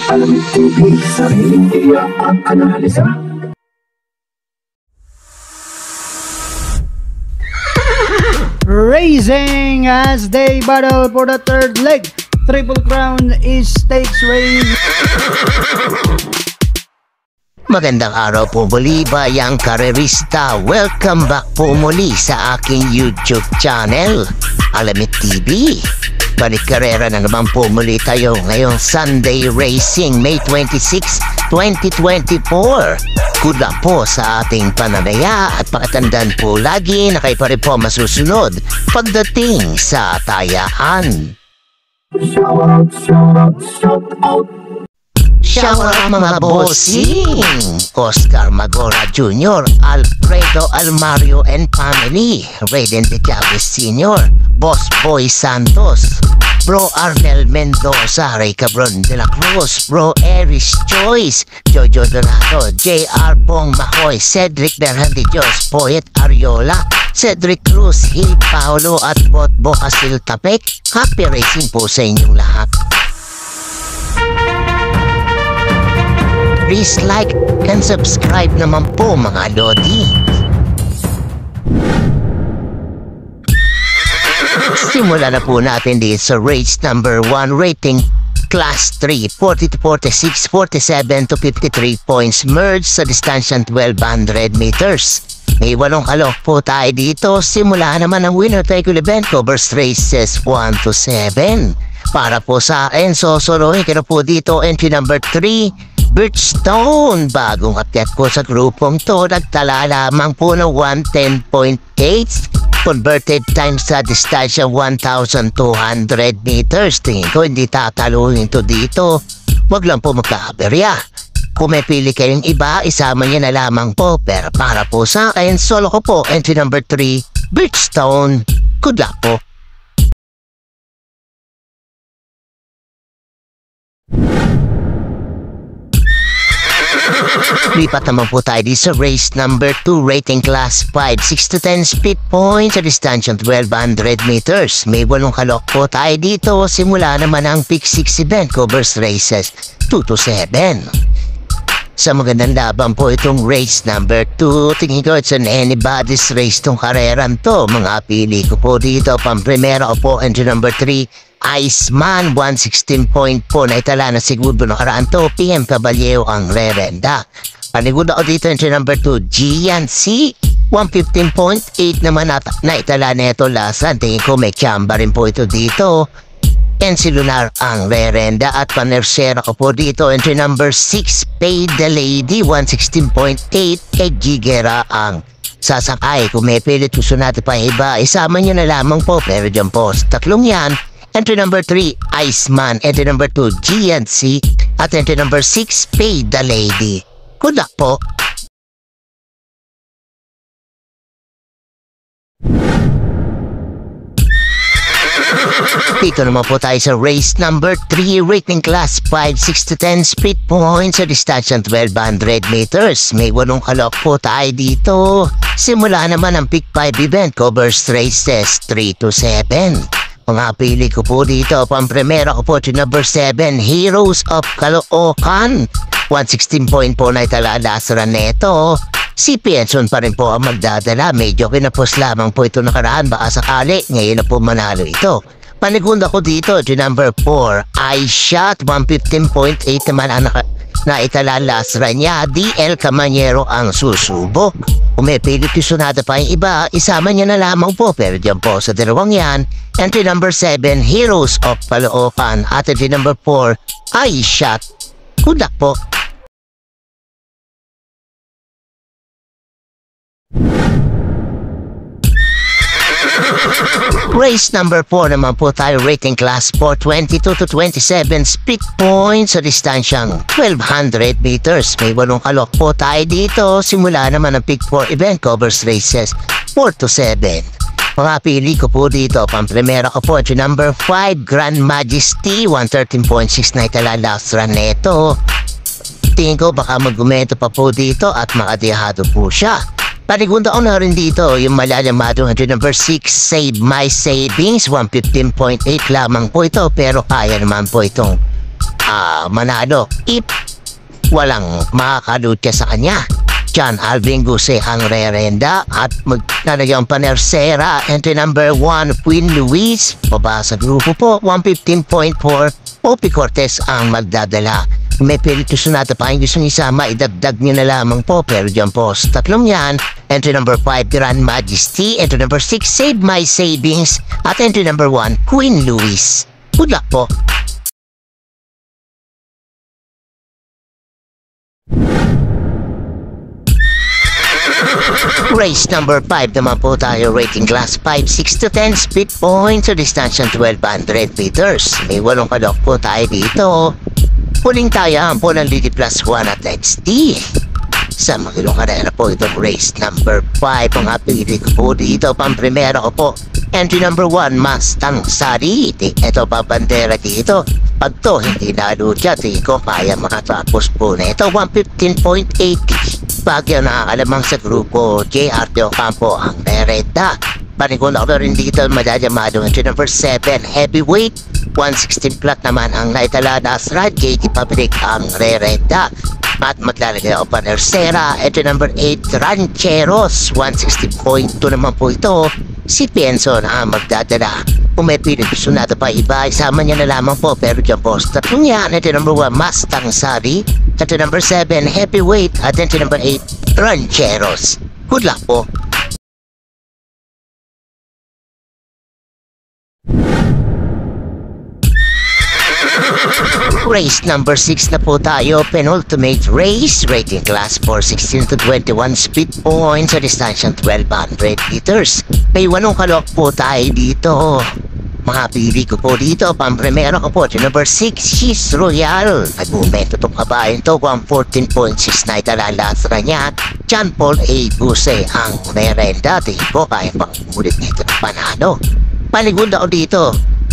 Alamig TV, sariling tiyak at analisa. Racing as they battle for the third leg. Triple Crown is stakes race. Magandang araw po muli bayang karerista. Welcome back po muli sa aking YouTube channel, Alamig TV. Balik karera na naman po muli tayo ngayong Sunday Racing, May 26, 2024. Good luck po sa ating pananaya at pakatandaan po lagi na kayo pa rin po masusunod pagdating sa tayaan. Shout out mga bossing! Oscar Magora Jr., Alfredo Almario and family, Raiden De Chavez Sr., Boss Boy Santos, Bro Arnel Mendoza, Ray Cabron de la Cruz, Bro Eris Choice, Jojo Donato, J.R. Bong Mahoy, Cedric Berhandi Dios, Poet Ariola, Cedric Cruz, Hill Paolo at Botbo Asil Tapek. Happy racing po sa inyong lahat. Please like and subscribe naman po mga lodi. Simula na po natin dito sa race number 1, rating Class 3, 40 to 46, 47 to 53 points, merge sa distansyang 1200 meters. May 8 kalok po tayo dito. Simula naman ang winner take event covers races 1 to 7. Para po sa akin, sosolohin ko na po dito entry number 3, Birchstone. Bagong akyat po sa grupong to, nagtala lamang po ng 110.8. Converted time sa distansya 1,200 meters. Tingin ko hindi tataluhin to dito. Wag lang po magkaaberya. Kung may pili kayong iba, isama niya na lamang po. Pero para po sa akin, solo ko po entry number 3, Birchstone. Good luck po. Lipat naman po tayo sa race number 2, rating class 5, 6 to 10 speed points sa distansyang 1200 meters. May 8 kalok po tayo dito. Simula naman ang Pick 6 event covers races 2 to 7. Sa magandang laban po itong race number 2. Tingin ko it's an anybody's race tong kareran to. Mga pili ko po dito. Pang-primera ko po entry number 3, Iceman, 116 point po na itala na siguro nakaraan to. PM Caballero ang rerenda. Panigod ako dito entry number 2, GNC, 115.8 naman na itala na ito lasan. Tingin ko may chamba rin po ito dito. NC Lunar ang rerenda at panersera ko po dito entry number 6, Pay the Lady, 116.8. Gigera ang sasakay. Kung may pilit gusto natin pa iba, isama nyo na lamang po. Pero dyan po sa tatlong yan, entry number 3, Iceman, entry number 2, GNC, at entry number 6, Pay the Lady. Good luck po. Dito naman po tayo sa race number 3, rating class 5, 6 to 10 speed points sa distansyang 1200 meters. May 8 kalok po tayo dito. Simula naman ang Pick 5 event covers races 3 to 7. Mga pili ko po dito, pang-primera ko po number 7, Heroes of Caloocan. 116 point po na italalasran neto. Si Pienson pa rin po ang magdadala. Medyo kinapos lamang po ito nakaraan. Baka sakali, ngayon na po manalo ito. Panigunda ko dito, number 4, iShot, 115.8 naman ang na italalasran niya. DL Camanyero ang susubok. Kung may pilit gusto natin pa yung iba, isama niya na lamang po. Pero dyan po sa dalawang yan, entry number 7, Heroes of Caloocan, at entry number 4, iShot. Good luck po. Race number 4 naman po tayo, rating class 4, 22 to 27 speed points sa distansyang 1200 meters. May 8 kalok po tayo dito. Simula naman ang Pick 4 event covers races 4 to 7. Mga pili ko po dito, pang-primera ko po number 5, Grand Majesty, 113.6 na italalasran neto. Tingin ko baka mag-gumento pa po dito at makadihado po siya. Panigunda ko na rin dito yung malalamadong number 6, Save My Savings, 115.8 lamang po ito, pero kaya naman po itong manalo if walang makakalutya sa kanya. John Alvin Guse ang rerenda at maglalagay ang panersera. Entry number 1, Queen Luis. Baba sa grupo po, 115.4. Opie Cortez ang magdadala. May Espiritu Santo pa yung gusto isama, idagdag nyo na lamang po. Pero dyan po, sa tatlong yan. Entry number 5, Grand Majesty. Entry number 6, Save My Savings. At entry number 1, Queen Luis. Good luck po. Race number 5 naman po tayo, rating class 5, 6 to 10 speed points sa distansya 1200 meters. May 8 kalok po tayo dito. Huling tayaan po ng Lady Plus 1 at XD. Sa magulong karera po itong race number 5. Ang apili ko po dito, pang-primera ko po. Entry number 1, Mustang Sari. Ito pa bandera dito. Pag to hindi nalutya, tingin ko kaya makatapos po na ito. 115.8. Bagyo nakakalamang sa grupo JR de Ocampo ang merenda. Panigula ko rin dito madadamado. Entry number 7, Heavyweight. 116 flat naman ang naitala na stride. JT Public ang rerenda. At maglalagay ako pa Nersera. Entry number 8, Rancheros. 160.2 naman po ito. Si Penson ang magdadala. Kung may pinigusto natin pa iba, isama niya na lamang po. Pero dyan po, sa tatlong yan, entry number 1, Mustang Sari. Entry number 7, Heavyweight. At entry number 8, Rancheros. Good luck po. Race number 6 na po tayo, penultimate race, rating class for 16 to 21 speed points sa distansyang 1200 meters. May 8 kalok po tayo dito. Mga pili ko po dito, pang-primero ko po, number 6, She's Royal. Nag-momento itong kabayan to, 114.6 na italalasra niya. John Paul A. Guse ang merenda. Tingin ko kaya pang ulit nito ng panalo. Paligod ako dito.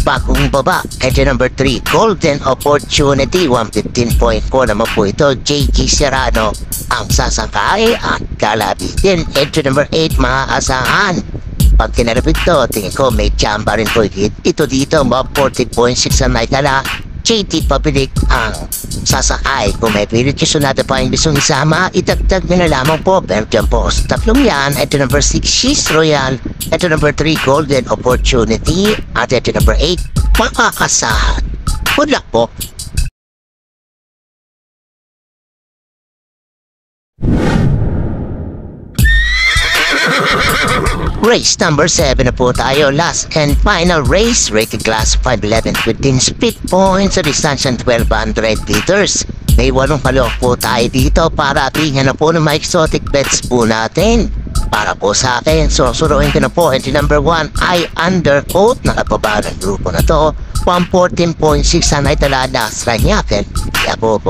Bagong baba, entry number 3, Golden Opportunity, 115.4 naman po ito, JG Serrano ang sasakay at kalabitin. Entry number 8, maaasahan. Pag kinarapit to, tingin ko may chamba rin po ito dito, mga 40.6 ang naitala. JT Public ang sasakay. Kung may pinigusto natin pa yung gustong isama, itagtag nyo na lamang po. Pero dyan po, sa tatlong yan, ito number 6, She's Royal. Ito number 3, Golden Opportunity. At ito number 8, makakasahan. Good luck po. Race number 7 na po tayo, last and final race, rating class 511 15 speed points sa distansyang 1200 meters. May 8 kalok po tayo dito para tingnan na po ng mga exotic bets po natin. Para po sa akin, susuruin ko na po entry number 1, I Undercoat. Nakababa ng grupo na to, 114.6 ang naitala na Stranyaken. Kaya po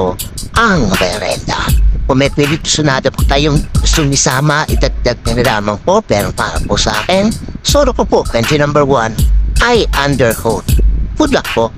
ang merenda. Kung may pinigusto natin po tayong gustong isama, itagdag na lamang po. Pero para po sa akin, solo ko po entry number 1, I Undercoat. Good luck po.